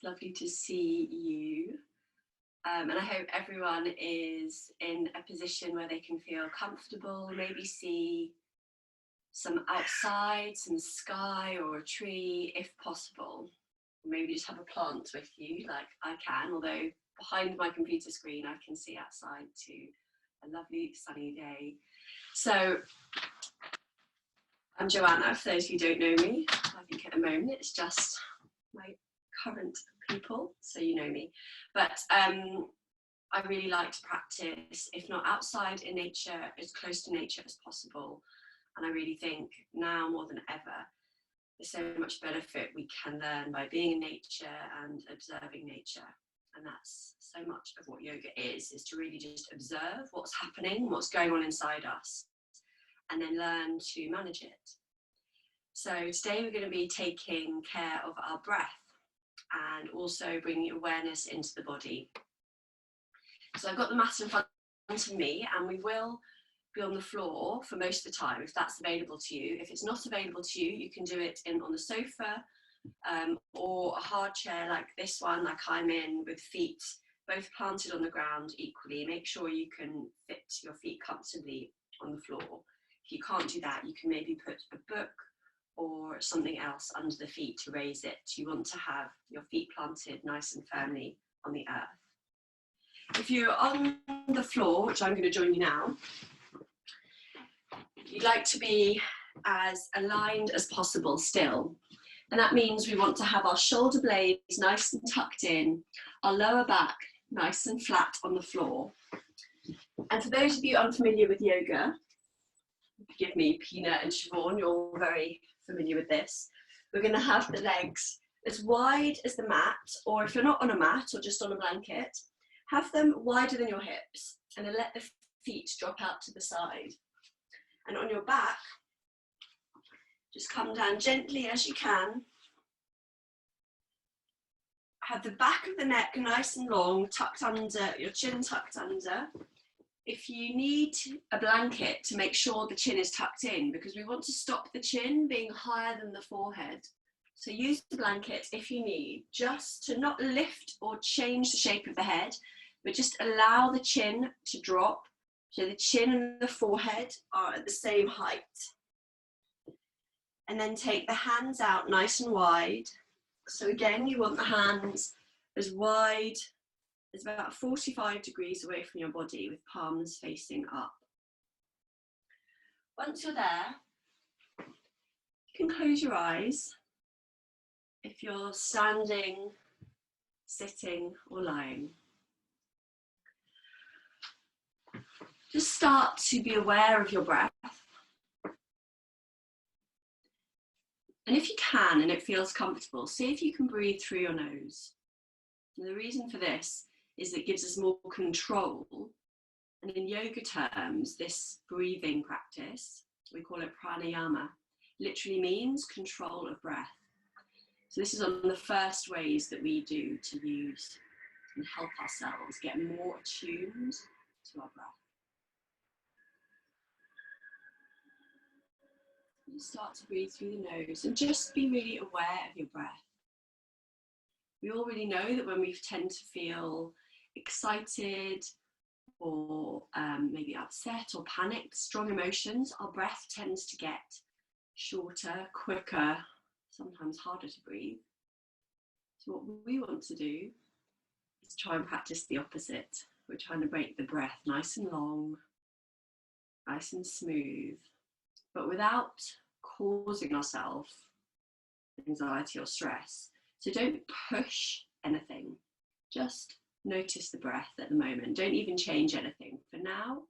It's lovely to see you. And I hope everyone is in a position where they can feel comfortable, maybe see some outside, some sky or a tree if possible. Maybe just have a plant with you like I can, although behind my computer screen I can see outside to a lovely sunny day. So I'm Joanna, for those of you who don't know me. I think at the moment it's just my current people, so you know me. But I really like to practice, if not outside in nature, as close to nature as possible. And I really think now more than ever, there's so much benefit we can learn by being in nature and observing nature. And that's so much of what yoga is to really just observe what's happening, what's going on inside us, and then learn to manage it. So today we're going to be taking care of our breath and also bringing awareness into the body. So I've got the mat in front of me, and we will be on the floor for most of the time if that's available to you. If it's not available to you, you can do it on the sofa or a hard chair like this one, like I'm in, with feet both planted on the ground equally. Make sure you can fit your feet comfortably on the floor. If you can't do that, you can maybe put a book or something else under the feet to raise it. You want to have your feet planted nice and firmly on the earth. If you're on the floor, which I'm going to join you now, you'd like to be as aligned as possible still. And that means we want to have our shoulder blades nice and tucked in, our lower back nice and flat on the floor. And for those of you unfamiliar with yoga, forgive me, Peanut and Siobhan, you're all very familiar with this. We're going to have the legs as wide as the mat, or if you're not on a mat or just on a blanket, have them wider than your hips, and then let the feet drop out to the side. And on your back, just come down gently as you can. Have the back of the neck nice and long, tucked under, your chin tucked under. If you need a blanket, to make sure the chin is tucked in, because we want to stop the chin being higher than the forehead. So use the blanket if you need, just to not lift or change the shape of the head, but just allow the chin to drop, so the chin and the forehead are at the same height. And then take the hands out nice and wide. So again, you want the hands as wide as about 45 degrees away from your body, with palms facing up. Once you're there, you can close your eyes if you're standing, sitting, or lying. Just start to be aware of your breath. And if you can, and it feels comfortable, see if you can breathe through your nose. And the reason for this is it gives us more control. And in yoga terms, this breathing practice, we call it pranayama, literally means control of breath. So this is one of the first ways that we do to use and help ourselves get more attuned to our breath. You start to breathe through the nose and just be really aware of your breath. We all really know that when we tend to feel excited or maybe upset or panicked, strong emotions, our breath tends to get shorter, quicker, sometimes harder to breathe. So what we want to do is try and practice the opposite. We're trying to make the breath nice and long, nice and smooth, but without causing ourselves anxiety or stress. So don't push anything, just notice the breath at the moment. Don't even change anything. For now,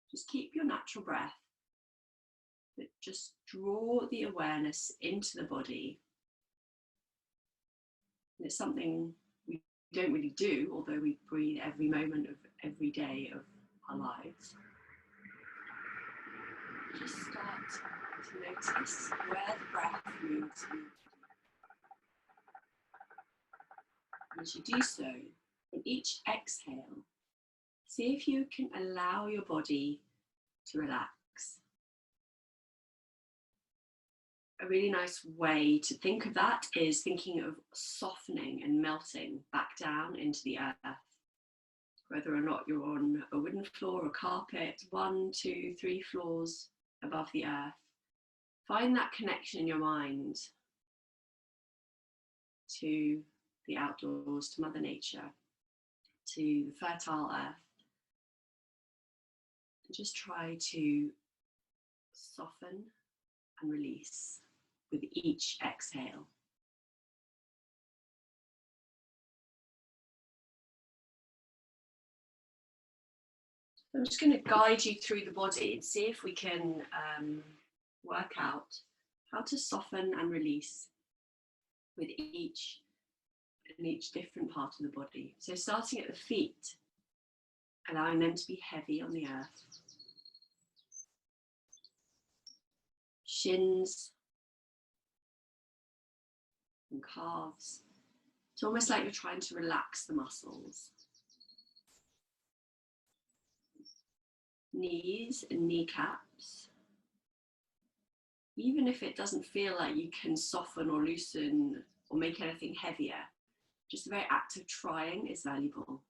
just keep your natural breath, but just draw the awareness into the body. And it's something we don't really do, although we breathe every moment of every day of our lives. Just start to notice where the breath moves in your body. And as you do so, in each exhale, see if you can allow your body to relax. a really nice way to think of that is thinking of softening and melting back down into the earth. Whether or not you're on a wooden floor or carpet, 1, 2, 3 floors above the earth, find that connection in your mind to the outdoors, to Mother Nature, to the fertile earth. And just try to soften and release with each exhale. I'm just going to guide you through the body and see if we can work out how to soften and release with each different part of the body. So starting at the feet, allowing them to be heavy on the earth. Shins and calves. It's almost like you're trying to relax the muscles. Knees and kneecaps. Even if it doesn't feel like you can soften or loosen or make anything heavier, just the very act of trying is valuable.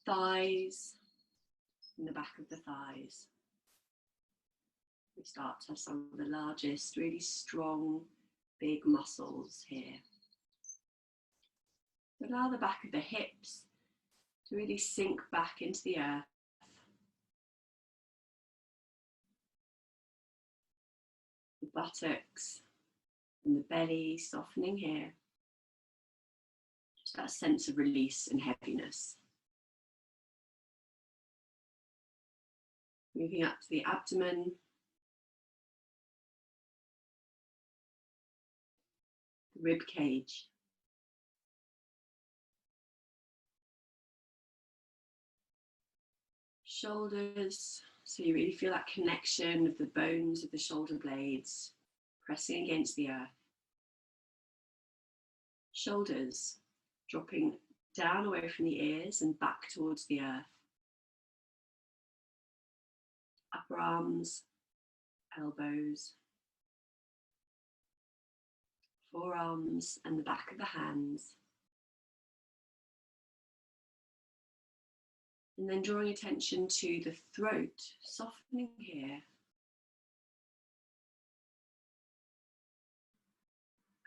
Thighs and the back of the thighs. We start to have some of the largest, really strong, big muscles here. Allow the back of the hips to really sink back into the earth. The buttocks and the belly softening here. Just that sense of release and heaviness. Moving up to the abdomen. The rib cage. Shoulders, so you really feel that connection of the bones of the shoulder blades pressing against the earth. Shoulders dropping down away from the ears and back towards the earth. Upper arms, elbows, forearms and the back of the hands. And then drawing attention to the throat, softening here.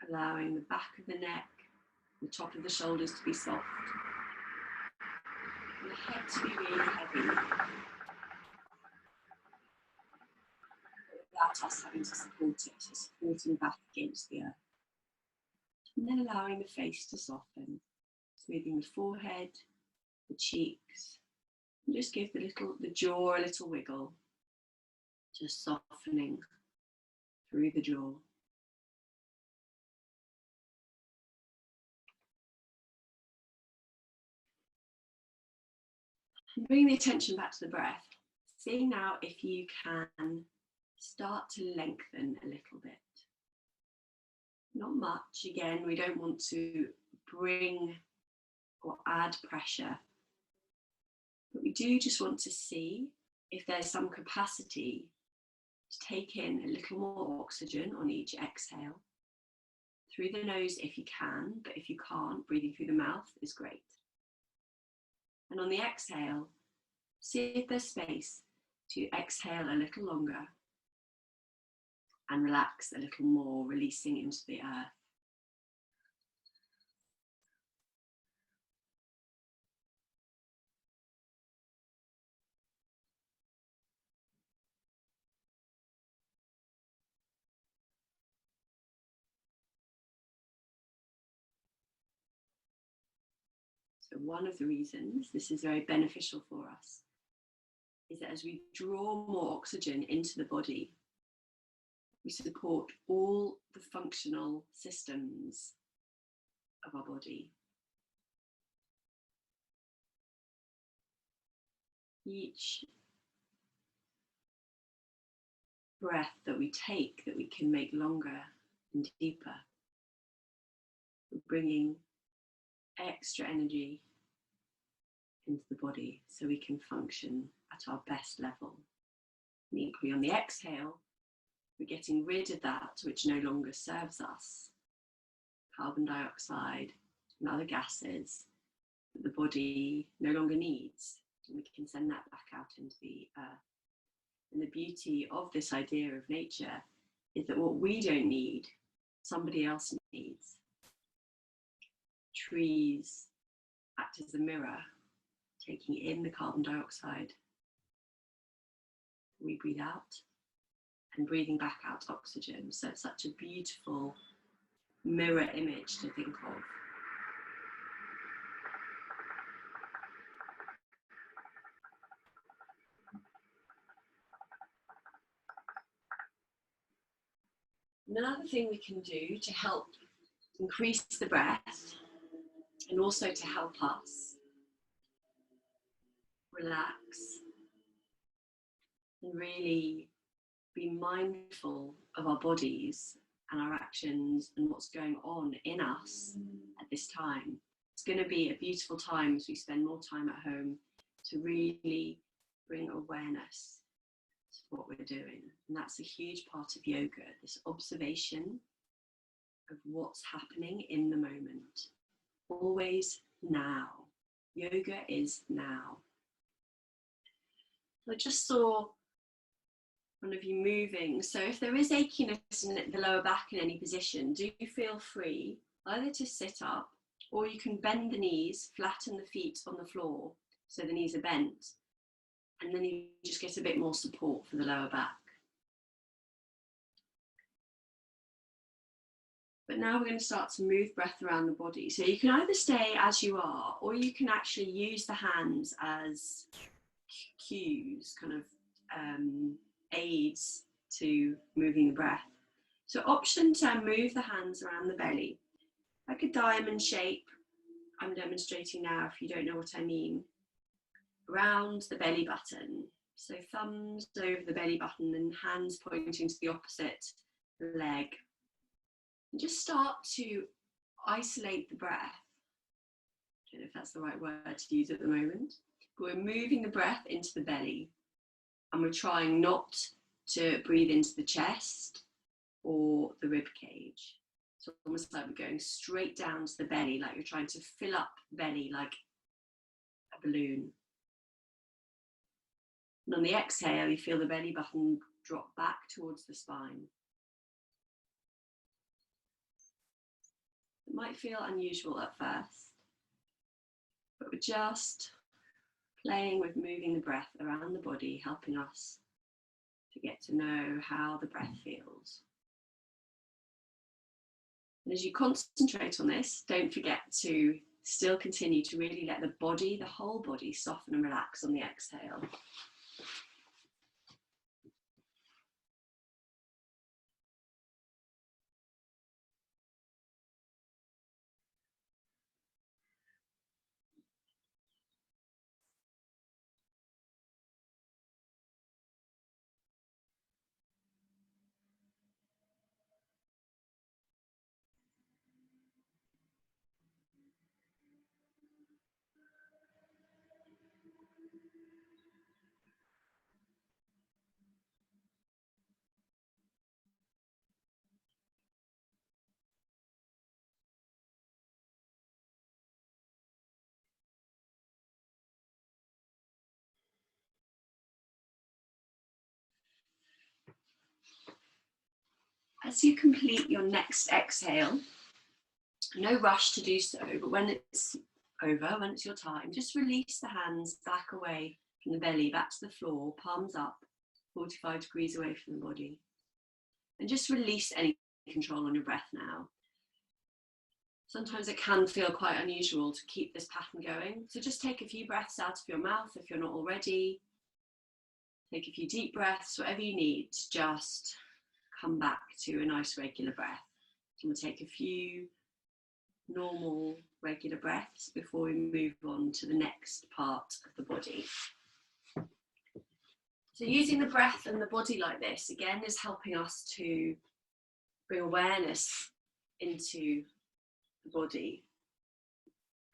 Allowing the back of the neck, the top of the shoulders to be soft. And the head to be really heavy. Without us having to support it, so supporting back against the earth. And then allowing the face to soften. Smoothing the forehead, the cheeks. And just give the jaw a little wiggle, just softening through the jaw. And bring the attention back to the breath. Seeing now if you can start to lengthen a little bit. Not much, again, we don't want to bring or add pressure. But we do just want to see if there's some capacity to take in a little more oxygen on each exhale. Through the nose if you can, but if you can't, breathing through the mouth is great. And on the exhale, see if there's space to exhale a little longer and relax a little more, releasing into the earth. So one of the reasons this is very beneficial for us is that as we draw more oxygen into the body, we support all the functional systems of our body. Each breath that we take that we can make longer and deeper, we're bringing extra energy into the body so we can function at our best level. And equally on the exhale, We're getting rid of that which no longer serves us. Carbon dioxide and other gases that the body no longer needs. And we can send that back out into the earth. And the beauty of this idea of nature is that what we don't need, somebody else needs. Trees act as a mirror, taking in the carbon dioxide we breathe out and breathing back out oxygen. So it's such a beautiful mirror image to think of. Another thing we can do to help increase the breath and also to help us relax and really be mindful of our bodies and our actions and what's going on in us at this time. It's going to be a beautiful time as we spend more time at home to really bring awareness to what we're doing. And that's a huge part of yoga, this observation of what's happening in the moment. Always now. Yoga is now. I just saw one of you moving. So if there is achiness in the lower back in any position, do feel free either to sit up, or you can bend the knees, flatten the feet on the floor so the knees are bent, and then you just get a bit more support for the lower back. But now we're going to start to move breath around the body. So you can either stay as you are, or you can actually use the hands as cues, kind of aids to moving the breath. So option to move the hands around the belly, like a diamond shape. I'm demonstrating now if you don't know what I mean. Around the belly button. So thumbs over the belly button and hands pointing to the opposite leg. And just start to isolate the breath. I don't know if that's the right word to use at the moment. But we're moving the breath into the belly. And we're trying not to breathe into the chest or the rib cage. So almost like we're going straight down to the belly, like you're trying to fill up the belly like a balloon. And on the exhale, you feel the belly button drop back towards the spine. It might feel unusual at first, but we're just playing with moving the breath around the body, helping us to get to know how the breath feels. And as you concentrate on this, don't forget to still continue to really let the body, the whole body, soften and relax on the exhale. As you complete your next exhale, no rush to do so, but when it's over, when it's your time, just release the hands back away from the belly, back to the floor, palms up, 45 degrees away from the body. And just release any control on your breath now. Sometimes it can feel quite unusual to keep this pattern going. So just take a few breaths out of your mouth if you're not already. Take a few deep breaths, whatever you need to just come back to a nice regular breath. And we'll take a few normal regular breaths before we move on to the next part of the body. So using the breath and the body like this, again, is helping us to bring awareness into the body.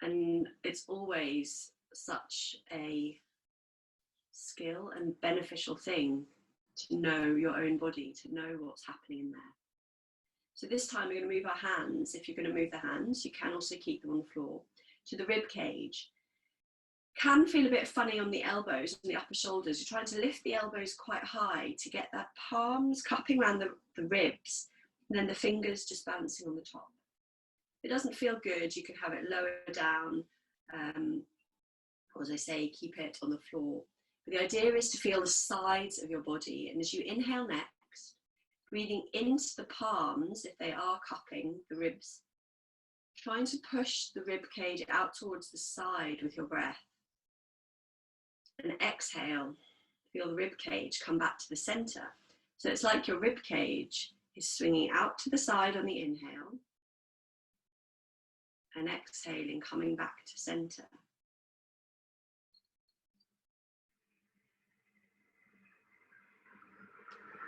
And it's always such a skill and beneficial thing to know your own body, to know what's happening in there. So this time we're going to move our hands. If you're going to move the hands, you can also keep them on the floor, to the rib cage. Can feel a bit funny on the elbows and the upper shoulders. You're trying to lift the elbows quite high to get that palms cupping around the ribs, and then the fingers just balancing on the top. If it doesn't feel good, you can have it lower down, or as I say, keep it on the floor. But the idea is to feel the sides of your body, and as you inhale next, breathing into the palms, if they are cupping the ribs, trying to push the rib cage out towards the side with your breath. And exhale, feel the rib cage come back to the center. So it's like your rib cage is swinging out to the side on the inhale, and exhaling, coming back to center.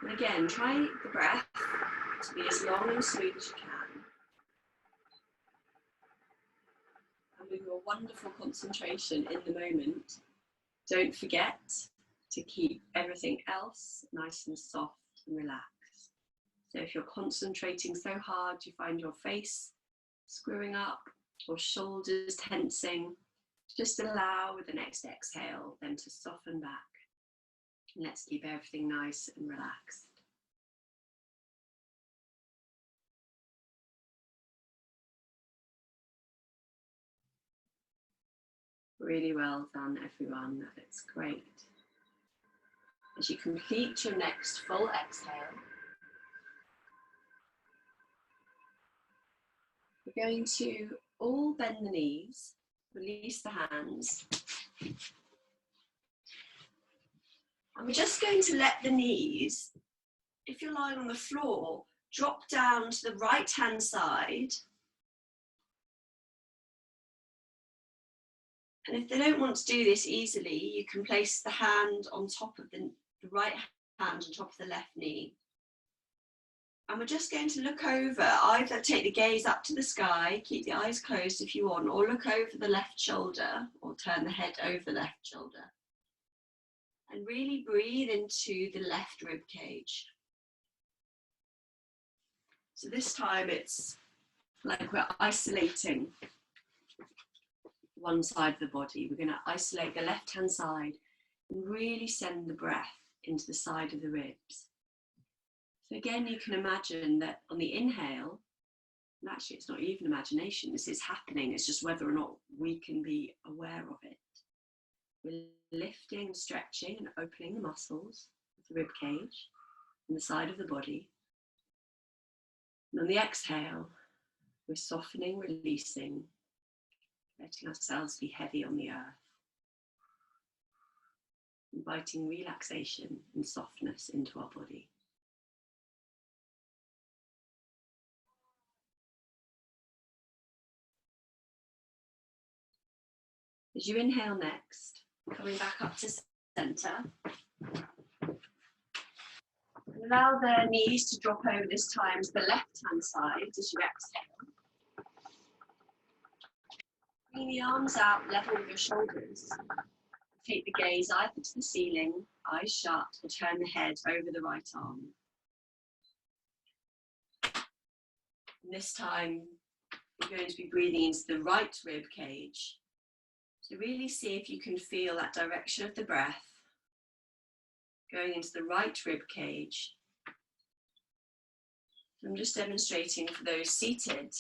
And again, try the breath to be as long and smooth as you can. And with your wonderful concentration in the moment, don't forget to keep everything else nice and soft and relaxed. So if you're concentrating so hard you find your face screwing up or shoulders tensing, just allow with the next exhale them to soften back. And let's keep everything nice and relaxed. Really well done, everyone. That's great. As you complete your next full exhale, we're going to all bend the knees, release the hands, and we're just going to let the knees, if you're lying on the floor, drop down to the right hand side. And if they don't want to do this easily, you can place the hand on top of the right hand on top of the left knee. And we're just going to look over, either take the gaze up to the sky, keep the eyes closed if you want, or look over the left shoulder, or turn the head over the left shoulder. And really breathe into the left rib cage. So this time it's like we're isolating one side of the body. We're going to isolate the left hand side and really send the breath into the side of the ribs. So again, you can imagine that on the inhale, and actually it's not even imagination, this is happening, it's just whether or not we can be aware of it. We're lifting and stretching and opening the muscles of the rib cage and the side of the body. And on the exhale, we're softening, releasing, letting ourselves be heavy on the earth, inviting relaxation and softness into our body. As you inhale next, coming back up to center, allow the knees to drop over this time to the left hand side as you exhale. Bring the arms out level with your shoulders. Take the gaze either to the ceiling, eyes shut, or turn the head over the right arm. And this time, we're going to be breathing into the right rib cage. So really see if you can feel that direction of the breath going into the right rib cage. I'm just demonstrating for those seated.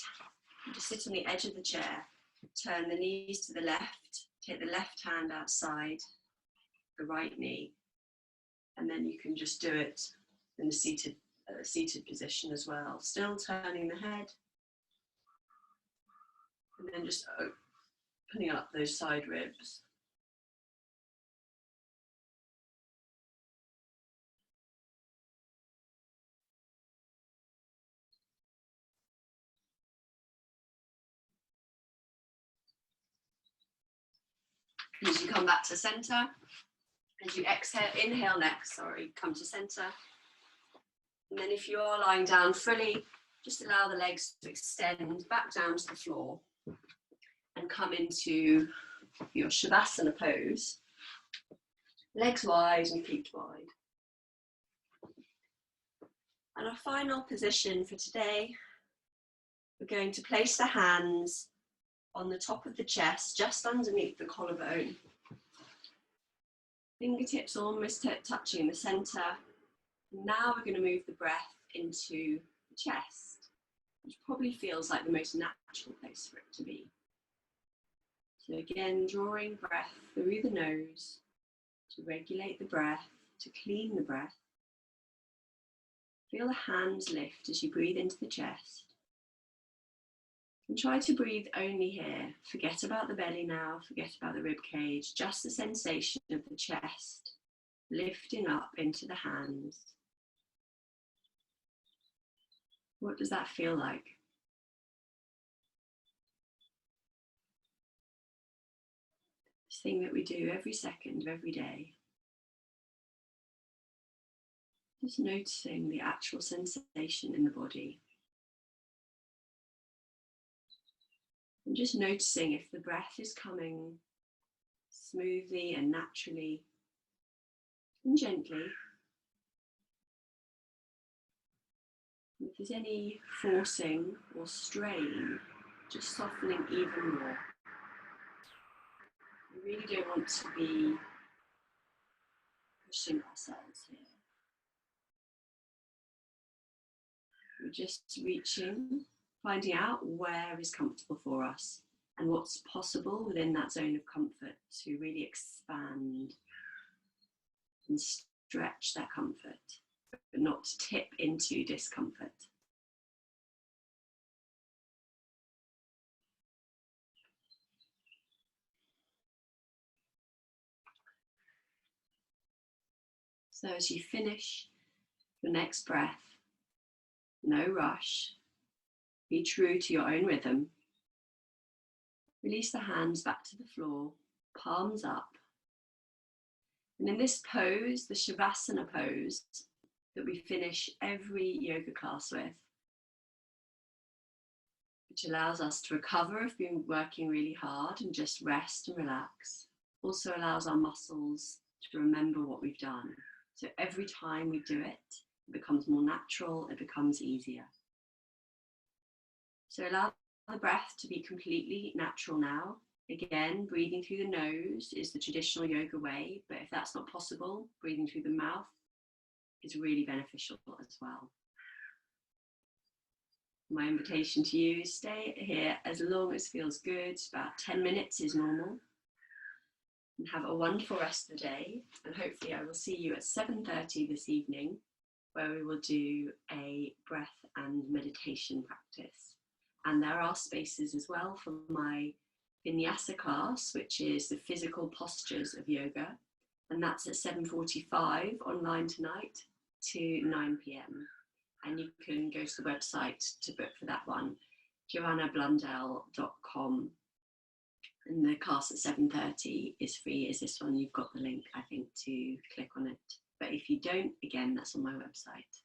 Just sit on the edge of the chair, turn the knees to the left, take the left hand outside the right knee, and then you can just do it in the seated position as well. Still turning the head, and then just opening up those side ribs. As you come back to center, as you exhale, inhale next, come to center. And then if you are lying down fully, just allow the legs to extend back down to the floor and come into your Shavasana pose. Legs wide and feet wide. And our final position for today, we're going to place the hands on the top of the chest, just underneath the collarbone. Fingertips almost touching the centre. Now we're going to move the breath into the chest, which probably feels like the most natural place for it to be. So again, drawing breath through the nose to regulate the breath, to clean the breath. Feel the hands lift as you breathe into the chest. And try to breathe only here. Forget about the belly now, forget about the rib cage, just the sensation of the chest lifting up into the hands. What does that feel like? This thing that we do every second of every day. Just noticing the actual sensation in the body. And just noticing if the breath is coming smoothly and naturally and gently. If there's any forcing or strain, just softening even more. We really don't want to be pushing ourselves here. We're just reaching, finding out where is comfortable for us and what's possible within that zone of comfort to really expand and stretch that comfort, but not to tip into discomfort. So as you finish your next breath, no rush, be true to your own rhythm. Release the hands back to the floor, palms up. And in this pose, the Shavasana pose that we finish every yoga class with, which allows us to recover if we've been working really hard and just rest and relax, also allows our muscles to remember what we've done. So every time we do it, it becomes more natural, it becomes easier. So allow the breath to be completely natural now. Again, breathing through the nose is the traditional yoga way, but if that's not possible, breathing through the mouth is really beneficial as well. My invitation to you is stay here as long as feels good. About 10 minutes is normal. And have a wonderful rest of the day. And hopefully I will see you at 7:30 this evening, where we will do a breath and meditation practice. And there are spaces as well for my vinyasa class, which is the physical postures of yoga. And that's at 7:45 online tonight to 9 p.m. And you can go to the website to book for that one, joannablundell.com. And the class at 7:30 is free, is this one. You've got the link, I think, to click on it. But if you don't, again, that's on my website.